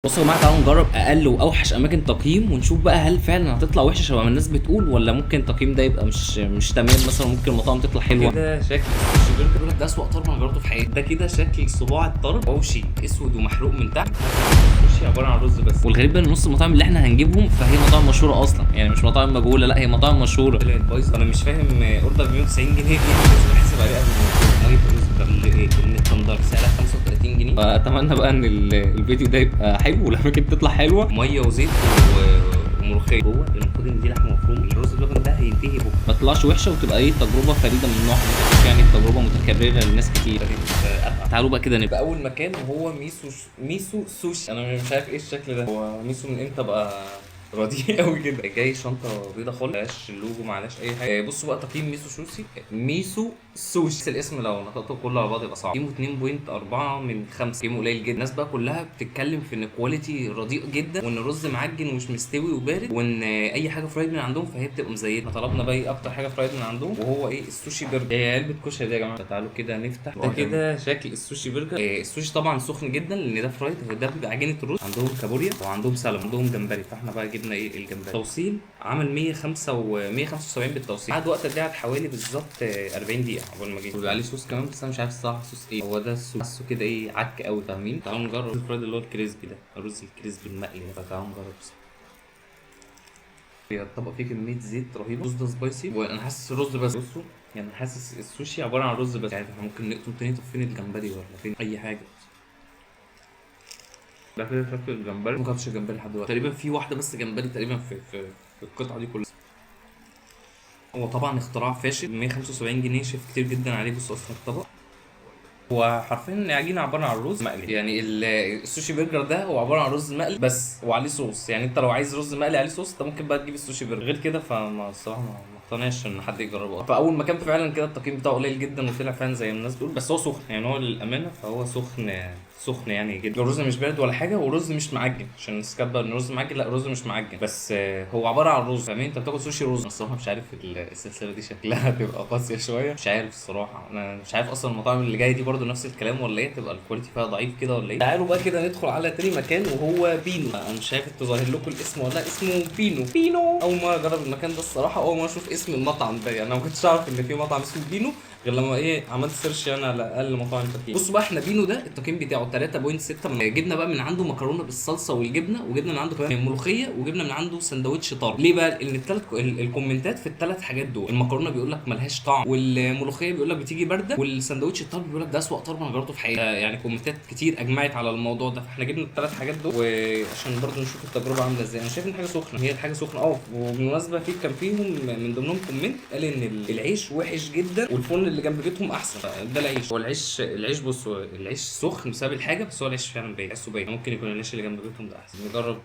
بصوا يا جماعه، تعالوا نجرب اقل واوحش اماكن تقييم ونشوف بقى هل فعلا هتطلع وحشه شبه ما الناس بتقول، ولا ممكن التقييم ده يبقى مش تمام. مثلا ممكن المطاعم تطلع حلوه. كده شكل السوشي برجر بيقول لك ده اسوأ طرب انا جربته في حياتي. ده كده شكل صباع الطرب وشي اسود ومحروق من تحت. السوشي عباره عن رز بس. والغريب ان نص المطاعم اللي احنا هنجيبهم فهي مطاعم مشهوره اصلا، يعني مش مطاعم مجهوله، لا هي مطاعم مشهوره. طلعت بايظه. انا مش فاهم اوردر ب 190 جنيه ايه اللي لازم احاسب عليه قبل ما اجيب الرز. التندر سعرها 35 جنيه. فاتمنى بقى ان الفيديو ده يبقى حلو والاماكن تطلع حلوه. ميه وزيت وملوخيه جوه. المفروض ان دي لحمه مفرومه. الرز بلبن ده هينتهي بكره، ما تطلعش وحشه وتبقى ايه تجربه فريده من نوعها، يعني تجربه متكرره لناس كتير. تعالوا بقى كده نبقى اول مكان وهو ميسو سوشي. انا مش عارف ايه الشكل ده، هو ميسو من امتى بقى رديء قوي كده. جاي شنطه بيضه خالص، معلهاش اللوجو معلهاش اي حاجه. بصوا بقى تقييم ميسو سوشي الاسم لو نطقته كله على بعض يبقى صعب. قيمه 2.4 من 5، قيمه قليل جدا. الناس بقى كلها بتتكلم في ان كواليتي رديء جدا، وان الرز معجن ومش مستوي وبارد، وان اي حاجه فرايد من عندهم فهي بتبقى مزيته. طلبنا بقى ايه اكتر حاجه فرايد من عندهم، وهو ايه السوشي برجر. هي علبه كشري دي يا جماعه. تعالوا كده نفتح. ده كده شكل السوشي برجر. السوشي طبعا سخن جدا لان ده فرايد، ده بيبقى عجينه الرز. عندهم كابوريا وعندهم سلمون وعندهم جمبري، فاحنا بقى جبنا ايه الجمبري. توصيل عمل 105 و 175 بالتوصيل. قعد وقت قد حوالي بالظبط 40 دقيقه قبل ما جه. وبيبقى عليه صوص كمان، بس انا مش عارف الصراحه صوص ايه هو. ده الصوص حاسه كده ايه عك قوي، فاهمين؟ تعالوا نجرب الفرايد اللي هو الكريسبي ده، الرز الكريسبي المقلي ده. تعالوا نجرب. هي الطبق فيه كميه زيت رهيبه. الرز ده سبايسي وانا حاسس الرز بس. بصوا يعني حاسس السوشي عباره عن رز بس. يعني احنا ممكن نقطم تاني. طب فين الجمبري ولا فين اي حاجه؟ ده كده شكل الجمبري. ما جابش الجمبري لحد دلوقتي تقريبا. في واحده بس جمبري تقريبا في القطعه دي كلها. هو طبعا اختراع فاشل. 175 جنيه شايف كتير جدا عليه. بصوا اصلا الطبق هو حرفيا عجينه عباره عن رز مقلي. يعني السوشي برجر ده هو عباره عن رز مقلي بس وعليه صوص. يعني انت لو عايز رز مقلي عليه صوص انت ممكن بقى تجيب السوشي برجر. غير كده فما الصراحه ما اقتنعش ان حد يجربه. فاول مكان فعلا كده التقييم بتاعه قليل جدا وطلع فعلا زي ما الناس بتقول. بس هو سخن، يعني هو للامانه فهو سخن سخن يعني جدا. الرز مش بارد ولا حاجه، والرز مش معجن عشان الناس كاتبه ان الرز معجن. لا الرز مش معجن، بس هو عباره عن رز. فاهمين؟ انت بتاكل سوشي رز. أنا الصراحه مش عارف السلسله دي شكلها هتبقى قاسيه شويه. مش عارف الصراحه. انا مش عارف اصلا المطاعم اللي جايه دي برضو نفس الكلام ولا ايه، تبقى الكواليتي فيها ضعيف كده ولا ايه. تعالوا بقى كده ندخل على تاني مكان وهو بينو. انا مش عارف انتوا ظاهر لكم الاسم ولا لا. اسمه بينو. اول مره اجرب المكان ده الصراحه. اول مره اشوف اسم المطعم ده. يعني انا ما كنتش اعرف ان في مطعم اسمه بينو غير لما ايه عملت سيرش انا على اقل مطاعم تقييم. بصوا بقى احنا بينو ده التقييم بتاعه 3.6. جبنا بقى من عنده مكرونه بالصلصه والجبنه، وجبنا من عنده كمان ملوخيه، وجبنا من عنده سندوتش طرب. ليه بقى؟ ان الكومنتات في الثلاث حاجات دول. المكرونه بيقول لك ملهاش طعم، والملوخيه بيقول لك بتيجي بارده، والسندوتش الطرب بيقول لك ده اسوأ طرب انا جربته في حياتي. يعني كومنتات كتير اجمعت على الموضوع ده. فاحنا جبنا الثلاث حاجات دول وعشان برضو نشوف التجربه عامله ازاي. انا شايف ان حاجه سخنه. هي الحاجه سخنه. وبالمناسبه كان فيهم من ضمنهم كومنت قال ان العيش وحش جدا والفرن اللي جنب بيتهم احسن. ده العيش. هو العيش بصوا العيش سخن بسبب الحاجه، بس هو العيش فعلا باين تحسه باين. ممكن يكون العيش اللي جنب بيتهم ده احسن. نجرب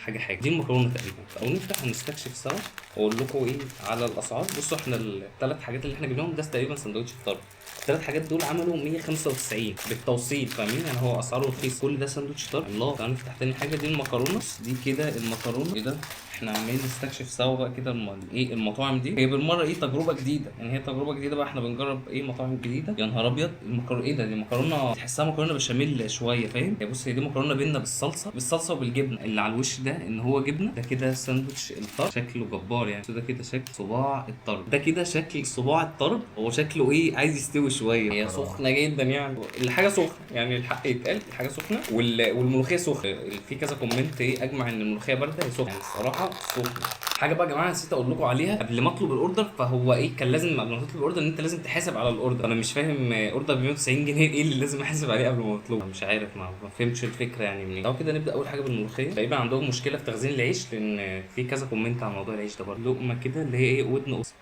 حاجه. دي المكرونه تقريبا. او نفتح ونستكشف سوا واقول لكم ايه على الاسعار. بصوا احنا الثلاث حاجات اللي احنا جبناهم ده تقريبا سندوتش فطار. الثلاث حاجات دول عملوا 195 بالتوصيل، فاهمين؟ يعني هو اسعاره رخيص. كل ده ساندوتش فطار. الله. تعالوا نفتح تاني حاجه. دي المكرونه. دي كده المكرونه. ايه ده؟ احنا عمالين نستكشف سوا بقى كده ايه المطاعم دي. هي بالمره ايه تجربه جديده. يعني هي تجربه جديده بقى. احنا بنجرب ايه مطاعم جديده. يا نهار ابيض. المكرونه ايه ده؟ دي مكرونه تحسها مكرونه بشاميل شويه، فاهم؟ هي بص هي دي مكرونه بينا بالصلصه وبالجبنه. اللي على الوش ده ان هو جبنه. ده كده ساندوتش الطرب. شكله جبار يعني. ده كده شكل صباع الطرب. ده كده شكل صباع الطرب. هو شكله ايه عايز يستوي شويه. هي سخنه جدا يعني. الحاجه سخنه يعني الحق يتقال. الحاجه سخنه والملوخيه سخنه. في كذا كومنت ايه اجمع ان الملوخيه بارده. هي سخنه يعني الصراحه سخنه. حاجه بقى يا جماعه نسيت اقول لكم عليها قبل ما اطلب الاوردر. فهو ايه كان لازم قبل ما تطلب الاوردر ان انت لازم تحاسب على الاوردر. انا مش فاهم اوردر ب 190 جنيه ايه اللي لازم احاسب عليه قبل ما اطلبه. مش عارف ما فهمتش الفكره يعني منين. لو كده نبدا اول حاجه بالملوخيه. تقريبا عندهم مشكله في تخزين العيش لان في كذا كومنت على موضوع العيش ده برضه. لقمه كده اللي هي ايه ودن قص.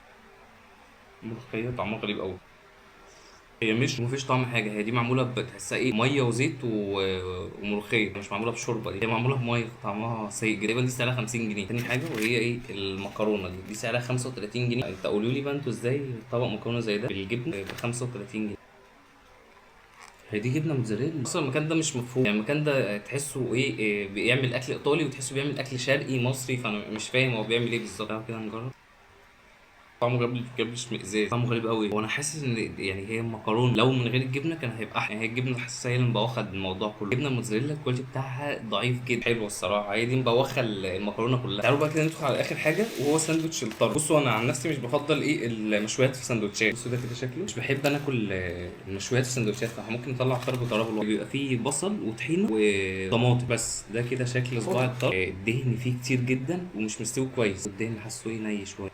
الملوخيه طعمها غريب قوي. هي مش مفيش طعم حاجه. هي دي معموله بتحسها ايه ميه وزيت وملوخيه. مش معموله بشوربه. دي هي معموله بميه طعمها سيء جدا. تقريبا دي سعرها 50 جنيه. تاني حاجه وهي ايه المكرونه دي سعرها 35 جنيه. انت قولوا لي بقى انتوا ازاي طبق مكرونه زي ده بالجبنه ب 35 جنيه؟ هي دي جبنه موتزاريلا. اصلا المكان ده مش مفهوم. يعني المكان ده تحسه إيه بيعمل اكل ايطالي وتحسه بيعمل اكل شرقي مصري. فانا مش فاهم هو بيعمل ايه بالظبط. تعالوا كده نجرب. طعمه جاب لي اشمئزاز، طعمه غريب قوي. وانا حاسس ان يعني هي المكرونه لو من غير الجبنه كان هيبقى احلى. يعني هي الجبنه حاسسها هي اللي مبوخه الموضوع كله. الجبنه الموتزاريلا الكواليتي بتاعها ضعيف جدا، حلوه الصراحه، هي دي مبوخه المكرونه كلها. تعالوا بقى كده ندخل على اخر حاجه وهو ساندوتش الطرب. بصوا انا عن نفسي مش بفضل ايه المشويات في سندوتشات. بصوا ده كده شكله، مش بحب انا اكل المشويات في سندوتشات. فممكن نطلع طرب وطرب الواحد بيبقى فيه بصل وطحينه وطماطم بس. ده كده شكل صباع الطرب. الدهن فيه كتير جدا ومش مستوي كويس، الدهن حاسه ايه ني شويه،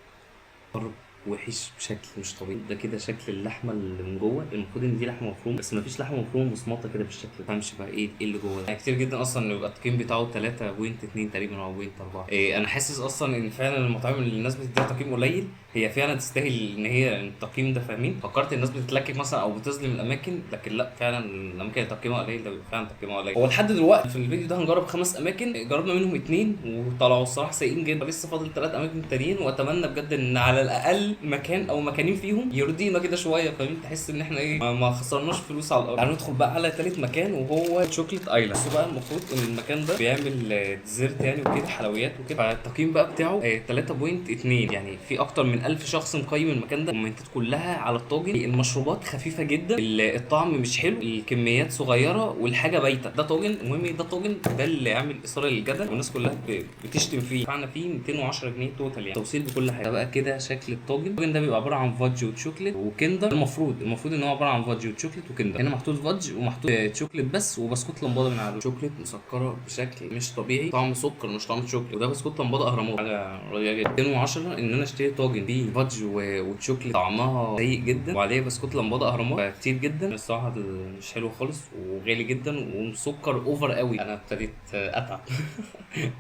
طرب وحش بشكل مش طبيعي. ده كده شكل اللحمه اللي من جوه، المفروض ان دي لحمه مفرومه بس مفيش لحمه مفرومه مصمطه كده بالشكل ده. مفهمش بقى ايه اللي جوه ده. يعني كتير جدا اصلا انه يبقى التقييم بتاعه 3.2 تقريبا او 0.4. إيه انا حاسس اصلا ان فعلا المطاعم اللي الناس بتديها تقييم قليل هي فعلا تستاهل ان هي التقييم ده، فاهمين؟ فكرت الناس بتتلكك مثلا او بتظلم الاماكن، لكن لا، فعلا الاماكن اللي تقييمها قليل ده بيبقى فعلا تقييمها قليل. هو لحد دلوقتي في الفيديو ده هنجرب 5 اماكن، جربنا منهم 2 وطلعوا الصراحه سيئين جدا. لسه فاضل 3 اماكن تانيين، واتمنى بجد ان على الاقل مكان او مكانين فيهم يرضينا كده شويه، فاهمين؟ تحس ان احنا ايه ما خسرناش فلوس على الارض. تعالوا ندخل بقى على تالت مكان وهو شوكليت ايلاند. بصوا بقى المفروض ان المكان ده بيعمل ديزرت يعني وكده، حلويات وكده. فالتقييم بقى بتاعه 3.2. يعني في اكتر من 1000 شخص مقيم المكان ده. الكومنتات كلها على الطاجن، المشروبات خفيفه جدا، الطعم مش حلو، الكميات صغيره، والحاجه بايته. ده طاجن، المهم ده طاجن ده اللي عامل اثاره للجدل والناس كلها بتشتم فيه. دفعنا فيه 210 جنيه توتال، يعني توصيل بكل حاجه. ده بقى كده شكل الطاجن ده بيبقى عباره عن فادج وتشوكليت وكندر. المفروض ان هو عباره عن فادج وتشوكليت وكندر. هنا محطوط فادج ومحطوط تشوكليت بس، وبسكوت لمبادة من عليه. شوكليت مسكره بشكل مش طبيعي، طعم سكر مش طعم شوكليت. وده بسكوت لمبادة اهرامات، حاجه رهيبه جدا. 210 ان انا اشتري طاجن فيه فادج وتشوكليت طعمها سيء جدا وعليه بسكوت لمبادة اهرامات كتير جدا الصراحه. مش حلو خالص وغالي جدا ومسكر اوفر قوي. انا ابتديت اتعب.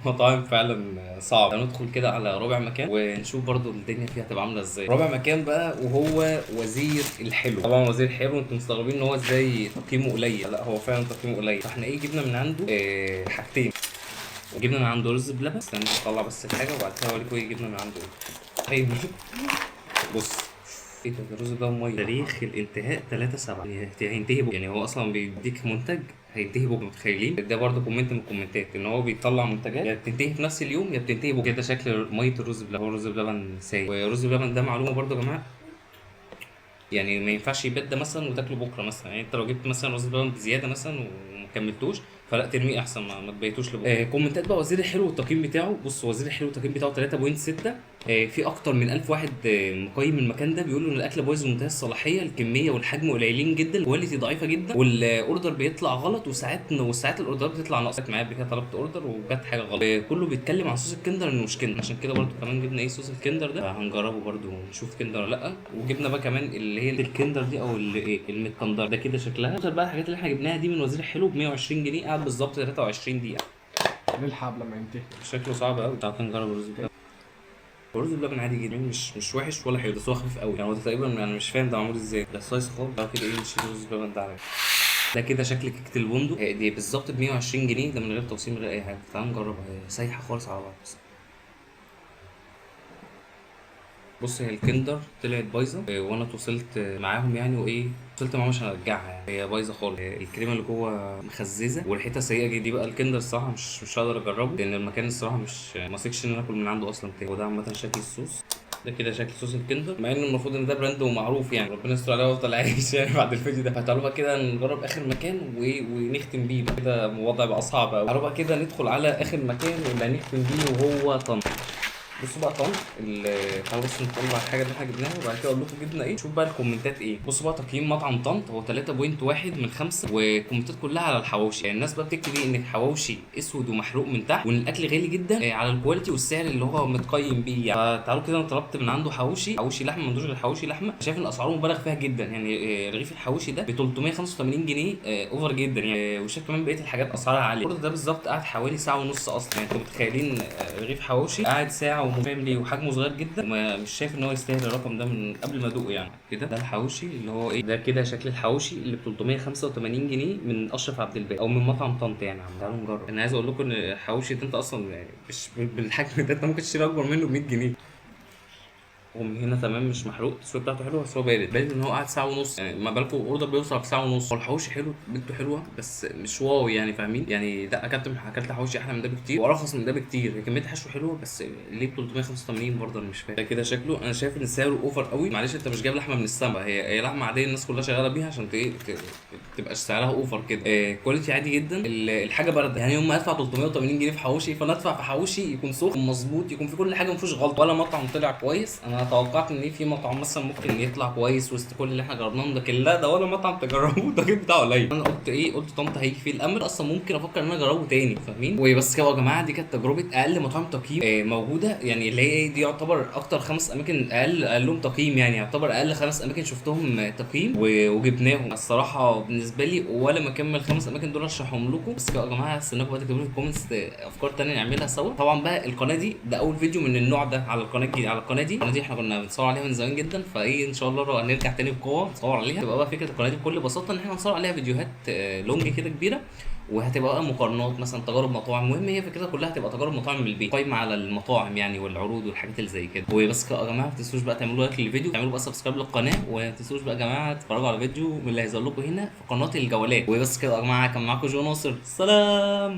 مطاعم فعلا صعب. ندخل كده على رابع مكان ونشوف برضو الدنيا فيها هتبقى عامله ازاي. رابع مكان بقى وهو وزير الحلو. طبعا وزير الحلو انتم مستغربين ان هو ازاي تقييمه قليل. لا هو فعلا تقييمه قليل. فاحنا ايه جبنا من عنده حاجتين. جبنا من عنده رز بلبن. استنى نطلع بس الحاجه وبعد كده اوريكم ايه جبنا من عنده ايه. طيب بص ايه ده الرز ده ميه. تاريخ الانتهاء 3/7. يعني هينتهي بكره. يعني هو اصلا بيديك منتج هينتهي بكره، متخيلين؟ ده برضه كومنت من الكومنتات ان هو بيطلع منتجات يا بتنتهي في نفس اليوم يا بتنتهي بكره. كده شكل ميه الرز بلبن. هو الرز بلبن سايب. والرز بلبن ده معلومه برضه يا جماعه، يعني ما ينفعش يبات ده مثلا وتاكله بكره مثلا. يعني انت لو جبت مثلا رز بلبن بزياده مثلا وما كملتوش فلا ترميه احسن، ما تبيتوش لبكره. كومنتات بقى وزير الحلو والتقييم بتاعه. بص وزير الحلو التقييم بتاعه 3.6. في اكتر من 1000 واحد مقيم المكان ده بيقولوا ان الاكل بايظ ومنتهي الصلاحيه، الكميه والحجم قليلين جدا، الكواليتي ضعيفه جدا، والاوردر بيطلع غلط، وساعات الاوردر بتطلع ناقصه. معايا قبل كده طلبت اوردر وجت حاجه غلط. كله بيتكلم عن صوص الكندر انه مش كندر، عشان كده برضو كمان جبنا ايه صوص الكندر ده. هنجربه برضو ونشوف كندر ولا لا. وجبنا بقى كمان اللي هي الكندر دي او ايه المتكندر. ده كده شكلها. اكتر بقى الحاجات اللي احنا جبناها دي من وزير الحلو ب 120 جنيه، قاعد بالظبط 23 دقيقه. نلحق لما ينتهي. شكله صعب قوي. تعالى نجرب الرز بلبن. الرز بلبن عادي جدا، مش وحش ولا حلو، بس هو خفيف قوي. يعني هو ده تقريبا انا مش فاهم ده معمول ازاي. ده سلايس خالص. تعالى كده ايه نشيل الرز بلبن ده عليه. ده كده شكل كيكه البندق. دي بالظبط ب 120 جنيه، ده من غير توصيل من غير اي حاجه. تعالى نجربها. سايحه خالص على بعض. بص هي الكندر طلعت بايظه وانا اتواصلت معاهم يعني وايه، وصلت معاهم عشان ارجعها. يعني هي بايظه خالص. الكريمه اللي جوه مخززه وريحتها سيئه جدا. دي بقى الكندر الصراحه مش هقدر اجربه لان المكان الصراحه مش ما ثقش ان انا اكل من عنده اصلا تاني. وده عامه شكل الصوص. ده كده شكل صوص الكندر، مع ان المفروض ان ده براند ومعروف. يعني ربنا يستر عليا وافضل عايش يعني بعد الفيديو ده. فتعالوا بقى كده نجرب اخر مكان ونختم بيه بقى. كده الوضع بقى صعب قوي. تعالوا بقى كده ندخل على اخر مكان اللي هنختم بيه وهو طنط. بصوا بقى طن تعالوا بس نطلع الحاجه اللي احنا جبناها وبعد كده اقول لكم جبنا ايه. شوف بقى الكومنتات ايه. بصوا بقى تقييم مطعم طنط هو 3.1 من 5، والكومنتات كلها على الحواوشي. يعني الناس بقى بتكتب ايه ان الحواوشي اسود ومحروق من تحت وان الاكل غالي جدا على الكواليتي والسعر اللي هو متقيم بيه. يعني فتعالوا كده انا طلبت من عنده حواوشي لحمه، ما عندوش غير حواوشي لحمه. شايف ان اسعاره مبالغ فيها جدا. يعني رغيف الحواوشي ده ب 385 جنيه اوفر جدا يعني. وشايف كمان بقيه الحاجات اسعارها عاليه. الأوردر ده بالظبط قعد حوالي ساعه ونص اصلا. يعني انتوا متخيلين رغيف حواوشي قاعد ساعه وفاهم ليه وحجمه صغير جدا ومش شايف ان هو يستاهل الرقم ده من قبل ما ادوقه. يعني كده ده الحواوشي اللي هو ايه. ده كده شكل الحواوشي اللي ب 385 جنيه من اشرف عبد الباقي او من مطعم طنط. يعني تعالوا نجرب. انا عايز اقول لكم ان الحواوشي ده انت اصلا يعني مش بالحجم ده انت ممكن تشتري اكبر منه ب 100 جنيه. ومن هنا تمام مش محروق، التسويه بتاعته حلوه بس هو بارد ان هو قاعد ساعه ونص، يعني ما بالكم اوردر بيوصل في ساعه ونص. هو الحواوشي حلو، بنته حلوه بس مش واو يعني، فاهمين يعني؟ لا اكلت حواوشي احلى من ده بكتير وارخص من ده بكتير، كميه حشو حلوه بس ليه ب 385 برضه انا مش فاهم. ده كده شكله انا شايف ان سعره اوفر قوي. معلش انت مش جايب لحمه من السما، هي لحمه عاديه الناس كلها شغاله بيها عشان تبقى سعرها اوفر كده. كواليتي عادي جدا. الحاجه بارده، يعني يوم ما ادفع 380 جنيه في حواوشي فانا ادفع في حواوشي يكون سخن مظبوط، يكون في كل حاجه ما فيهوش غلط. ولا مطعم طلع كويس، انا توقعت ان في مطعم مثلا ممكن يطلع كويس وسط كل اللي احنا جربناهم ده، لكن لا ده ولا مطعم تجربوه ده جيب بتاعه قليل. انا قلت طنطا هيجي فيه الامر اصلا، ممكن افكر ان انا اجربه تاني، فاهمين؟ وبس كده يا جماعه، دي كانت تجربه اقل مطاعم تقييم موجوده، يعني اللي هي دي يعتبر اكتر 5 اماكن اقلهم تقييم، يعني يعتبر اقل 5 اماكن شفتهم تقييم وجبناهم. الصراحه بالنسبه لي ولا ما اكمل 5 اماكن دول اشرحهم لكم. بس كده يا جماعه استناكم بقى تكتبوا لي في الكومنتس افكار تانية نعملها سوا. طبعا بقى القناه دي ده اول فيديو من النوع ده على القناه الجديده، على القناه دي احنا كنا بنصور عليها من زمان جدا، فايه ان شاء الله لو هنرجع تاني بقوه نصور عليها. تبقى بقى فكره القناه دي بكل بساطه ان احنا نصور عليها فيديوهات لونج كده كبيره، وهتبقى بقى مقارنات مثلا تجارب مطاعم. المهم هي فكرتها كلها هتبقى تجارب مطاعم من البيت، قايمه على المطاعم يعني والعروض والحاجات اللي زي كده. وبس كده يا جماعه، ما تنسوش بقى تعملوا لايك للفيديو، تعملوا بقى سبسكرايب للقناه، وما تنسوش بقى يا جماعه تتفرجوا على فيديو من اللي هيظهر لكم هنا في قناه الجولات. وبس كده يا جماعه، كان معاكم جو ناصر، سلام.